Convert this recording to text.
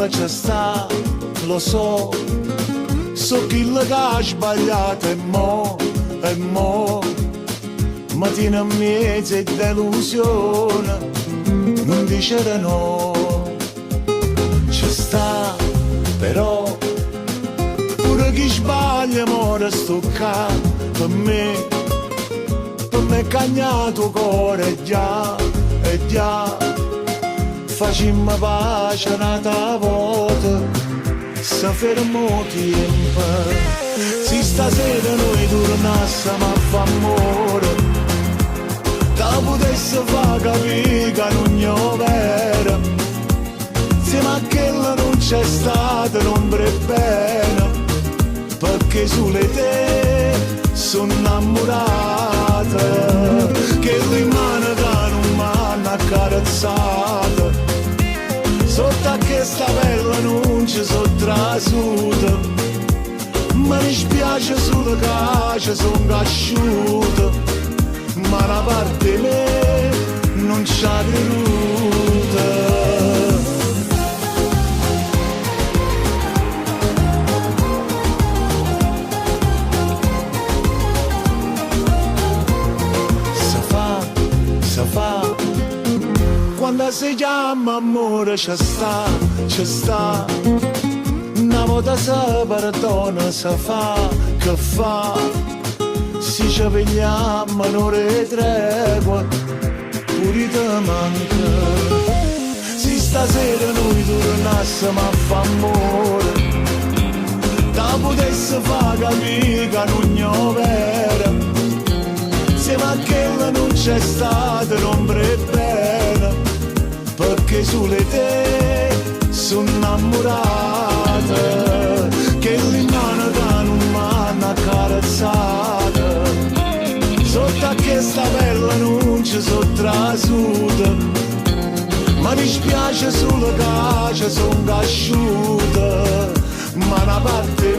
amore c'è sta, lo so, so chi che ha sbagliato e mo, ma tiene a mezzo e delusione, non dice no, ci sta, però, pure chi sbaglia amore sto qua, per me cagnato cuore e già, facciamo pace un'altra volta, se fermo tempo, se stasera noi tornassimo a fare amore, te potesse far capire che non è vero, insieme a quella non c'è stato l'ombra bene, perché sulle te sono innamorata, che rimane che non mi hanno accarezzata, sotto a questa pelle non ci sono trasuta, mi dispiace solo che ci sono cresciuta, ma una parte di me non ci ha creduta. Quando si chiama amore c'è sta, una volta si perdona, si fa, che fa, se ci pigliamo un'ore tregua, pure te manca, se stasera noi tornassimo a fare amore, te potesse far capire che non è vero, insieme a quella non c'è stato l'ombra bene, perché sulle te sono innamorata, che rimane che non mi hanno accarezzata, sotto a questa pelle non ci sono trasuta, mi dispiace solo che ci sono cresciuta, ma una parte